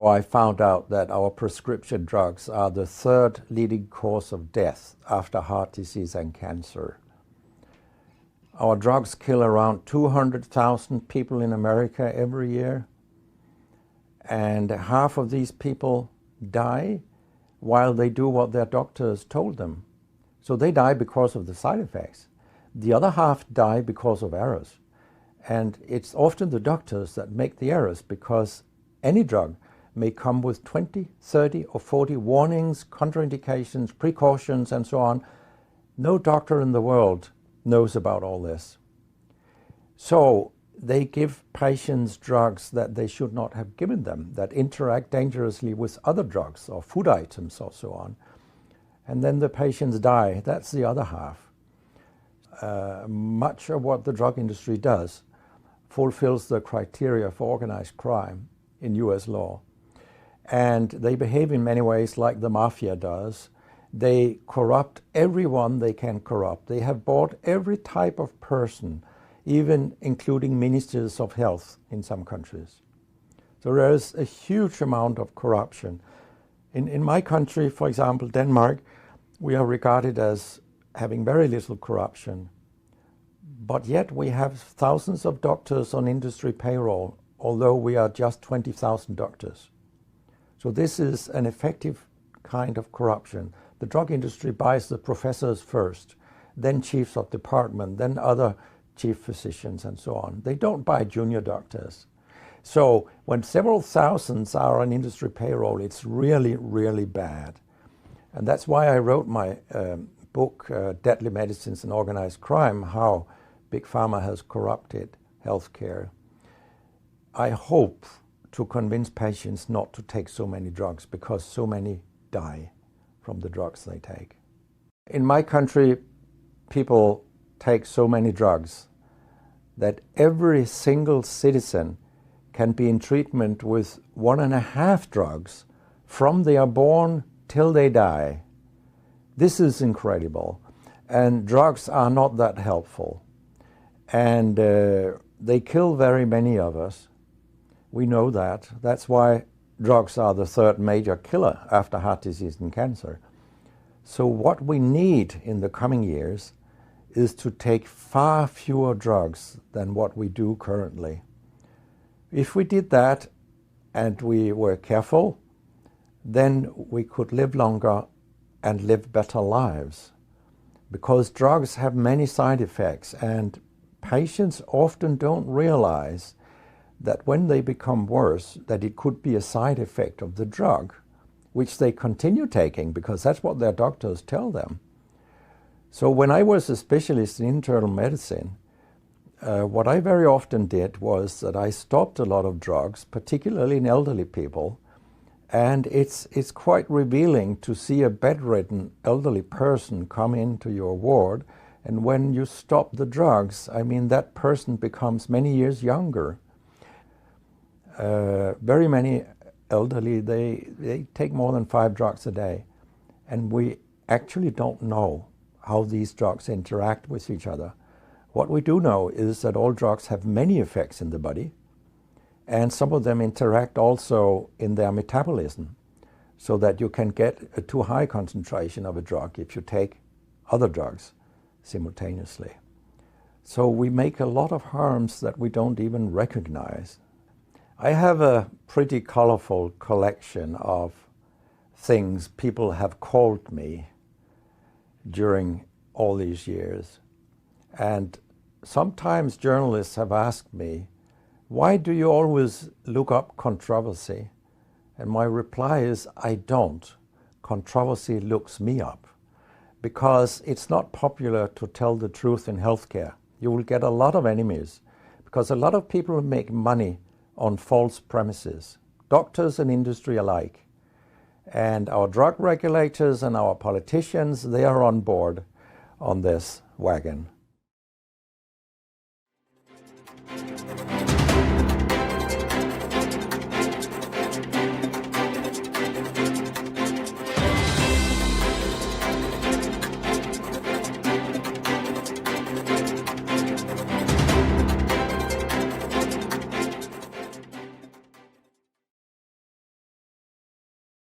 I found out that our prescription drugs are the third leading cause of death after heart disease and cancer. Our drugs kill around 200,000 people in America every year, and half of these people die while they do what their doctors told them. So they die because of the side effects. The other half die because of errors. And it's often the doctors that make the errors, because any drug may come with 20, 30 or 40 warnings, contraindications, precautions, and so on. No doctor in the world knows about all this. So they give patients drugs that they should not have given them, that interact dangerously with other drugs or food items or so on. And then the patients die. That's the other half. Much of what the drug industry does fulfills the criteria for organized crime in US law. And they behave in many ways like the mafia does. They corrupt everyone they can corrupt. They have bought every type of person, even including ministers of health in some countries. So there is a huge amount of corruption. In my country, for example, Denmark, we are regarded as having very little corruption. But yet we have thousands of doctors on industry payroll, although we are just 20,000 doctors. So this is an effective kind of corruption. The drug industry buys the professors first, then chiefs of department, then other chief physicians and so on. They don't buy junior doctors. So when several thousands are on industry payroll, it's really, really bad. And that's why I wrote my book, Deadly Medicines and Organized Crime, How Big Pharma Has Corrupted Healthcare. I hope to convince patients not to take so many drugs, because so many die from the drugs they take. In my country, people take so many drugs that every single citizen can be in treatment with 1.5 drugs from they are born till they die. This is incredible. And drugs are not that helpful. And they kill very many of us. We know that. That's why drugs are the third major killer after heart disease and cancer. So what we need in the coming years is to take far fewer drugs than what we do currently. If we did that and we were careful, then we could live longer and live better lives. Because drugs have many side effects, and patients often don't realize that when they become worse, that it could be a side effect of the drug, which they continue taking because that's what their doctors tell them. So when I was a specialist in internal medicine, what I very often did was that I stopped a lot of drugs, particularly in elderly people, and it's quite revealing to see a bedridden elderly person come into your ward, and when you stop the drugs, I mean, that person becomes many years younger. Very many elderly, they take more than 5 drugs a day, and we actually don't know how these drugs interact with each other. What we do know is that all drugs have many effects in the body, and some of them interact also in their metabolism, so that you can get a too high concentration of a drug if you take other drugs simultaneously. So we make a lot of harms that we don't even recognize. I have a pretty colorful collection of things people have called me during all these years. And sometimes journalists have asked me, why do you always look up controversy? And my reply is, I don't. Controversy looks me up. Because it's not popular to tell the truth in healthcare. You will get a lot of enemies, because a lot of people make money on false premises, doctors and industry alike. And our drug regulators and our politicians, they are on board on this wagon.